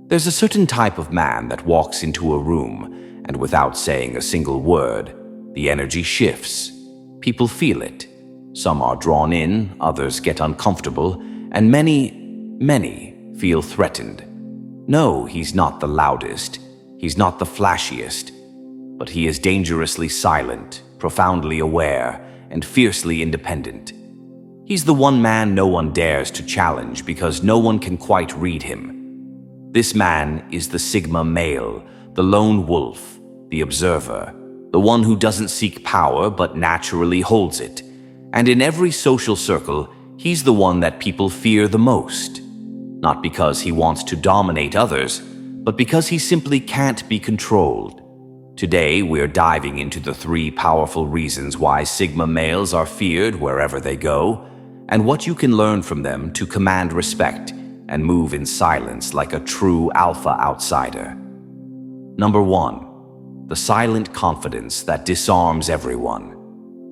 There's a certain type of man that walks into a room, and without saying a single word, the energy shifts. People feel it. Some are drawn in, others get uncomfortable, and many feel threatened. No, he's not the loudest, he's not the flashiest, but he is dangerously silent, profoundly aware, and fiercely independent. He's the one man no one dares to challenge because no one can quite read him. This man is the Sigma male, the lone wolf, the observer, the one who doesn't seek power but naturally holds it. And in every social circle, he's the one that people fear the most. Not because he wants to dominate others, but because he simply can't be controlled. Today, we're diving into the 3 powerful reasons why Sigma males are feared wherever they go, and what you can learn from them to command respect and move in silence like a true alpha outsider. Number 1. The silent confidence that disarms everyone.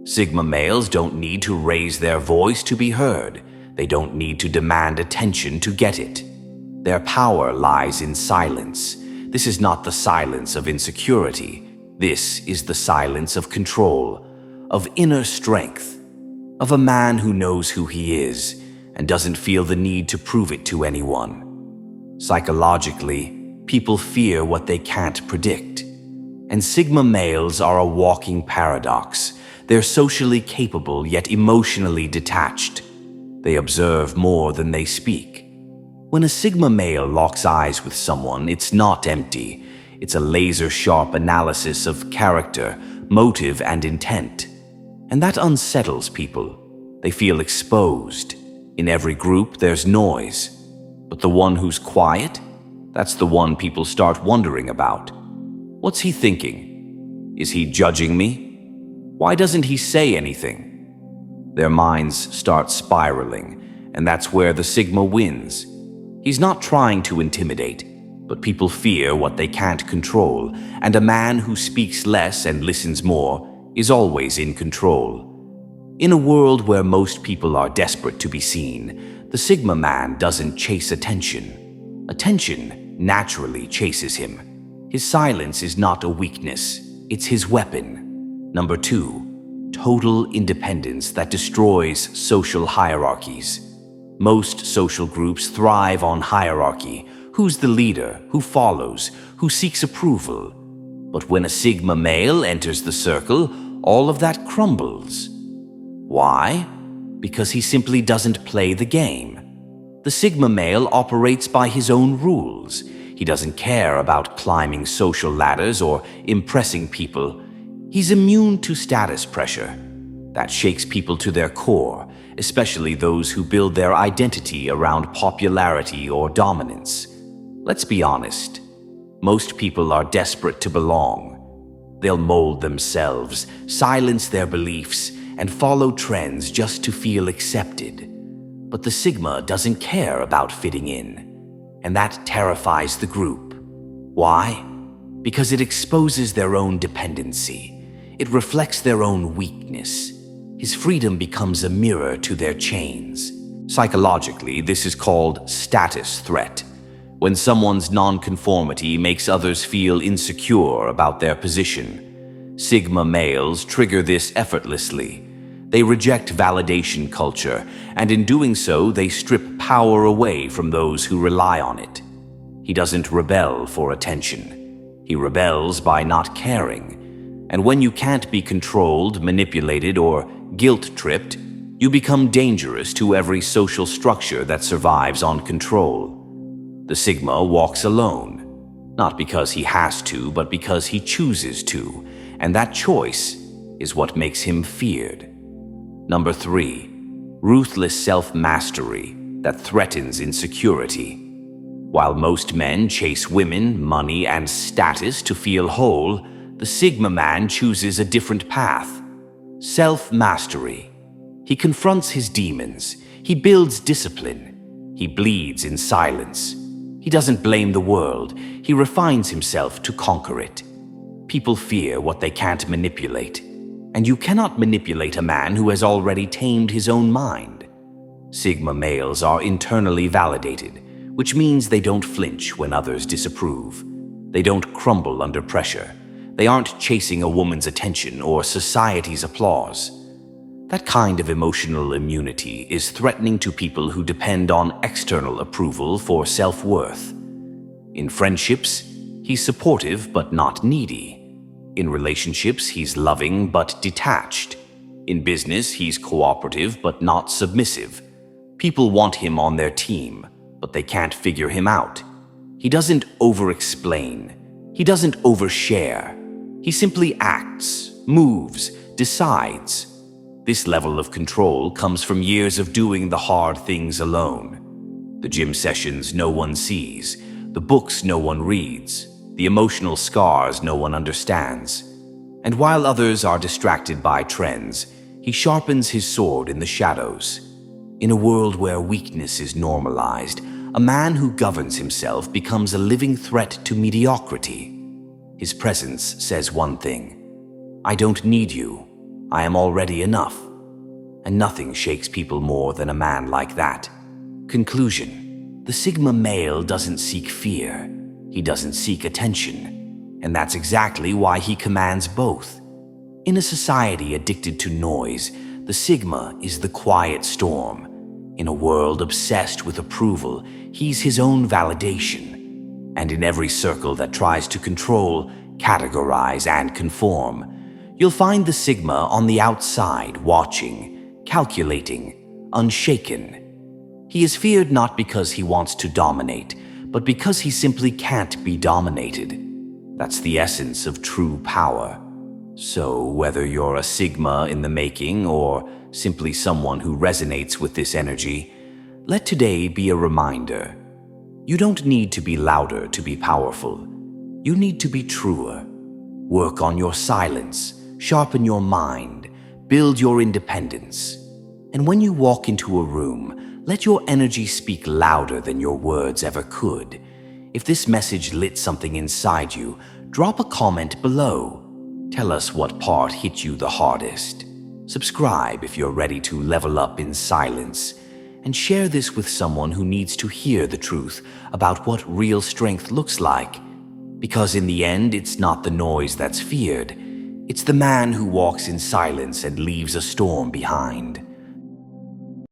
Sigma males don't need to raise their voice to be heard. They don't need to demand attention to get it. Their power lies in silence. This is not the silence of insecurity. This is the silence of control, of inner strength, of a man who knows who he is and doesn't feel the need to prove it to anyone. Psychologically, people fear what they can't predict. And Sigma males are a walking paradox. They're socially capable yet emotionally detached. They observe more than they speak. When a Sigma male locks eyes with someone, it's not empty. It's a laser-sharp analysis of character, motive, and intent. And that unsettles people. They feel exposed. In every group, there's noise. But the one who's quiet, that's the one people start wondering about. What's he thinking? Is he judging me? Why doesn't he say anything? Their minds start spiraling, and that's where the Sigma wins. He's not trying to intimidate, but people fear what they can't control, and a man who speaks less and listens more is always in control. In a world where most people are desperate to be seen, the Sigma man doesn't chase attention. Attention naturally chases him. His silence is not a weakness, it's his weapon. Number 2, total independence that destroys social hierarchies. Most social groups thrive on hierarchy. Who's the leader? Who follows? Who seeks approval? But when a Sigma male enters the circle, all of that crumbles. Why? Because he simply doesn't play the game. The Sigma male operates by his own rules. He doesn't care about climbing social ladders or impressing people. He's immune to status pressure. That shakes people to their core, especially those who build their identity around popularity or dominance. Let's be honest. Most people are desperate to belong. They'll mold themselves, silence their beliefs, and follow trends just to feel accepted. But the Sigma doesn't care about fitting in, and that terrifies the group. Why? Because it exposes their own dependency. It reflects their own weakness. His freedom becomes a mirror to their chains. Psychologically, this is called status threat. When someone's nonconformity makes others feel insecure about their position. Sigma males trigger this effortlessly. They reject validation culture, and in doing so, they strip power away from those who rely on it. He doesn't rebel for attention. He rebels by not caring. And when you can't be controlled, manipulated, or guilt-tripped, you become dangerous to every social structure that survives on control. The Sigma walks alone, not because he has to, but because he chooses to, and that choice is what makes him feared. Number 3, ruthless self-mastery that threatens insecurity. While most men chase women, money, and status to feel whole, the Sigma man chooses a different path. Self-mastery. He confronts his demons. He builds discipline. He bleeds in silence. He doesn't blame the world. He refines himself to conquer it. People fear what they can't manipulate. And you cannot manipulate a man who has already tamed his own mind. Sigma males are internally validated. which means they don't flinch when others disapprove. They don't crumble under pressure. They aren't chasing a woman's attention or society's applause. That kind of emotional immunity is threatening to people who depend on external approval for self-worth. In friendships, he's supportive but not needy. In relationships, he's loving but detached. In business, he's cooperative but not submissive. People want him on their team, but they can't figure him out. He doesn't over-explain. He doesn't overshare. He simply acts, moves, decides. This level of control comes from years of doing the hard things alone. The gym sessions no one sees, the books no one reads, the emotional scars no one understands. And while others are distracted by trends, he sharpens his sword in the shadows. In a world where weakness is normalized, a man who governs himself becomes a living threat to mediocrity. His presence says one thing: I don't need you. I am already enough. And nothing shakes people more than a man like that. Conclusion: the Sigma male doesn't seek fear. He doesn't seek attention. And that's exactly why he commands both. In a society addicted to noise, the Sigma is the quiet storm. In a world obsessed with approval, he's his own validation. And in every circle that tries to control, categorize, and conform, you'll find the Sigma on the outside, watching, calculating, unshaken. He is feared not because he wants to dominate, but because he simply can't be dominated. That's the essence of true power. So whether you're a Sigma in the making or simply someone who resonates with this energy, let today be a reminder. You don't need to be louder to be powerful. You need to be truer. Work on your silence. Sharpen your mind, build your independence. And when you walk into a room, let your energy speak louder than your words ever could. If this message lit something inside you, drop a comment below. Tell us what part hit you the hardest. Subscribe if you're ready to level up in silence. And share this with someone who needs to hear the truth about what real strength looks like. Because in the end, it's not the noise that's feared. It's the man who walks in silence and leaves a storm behind.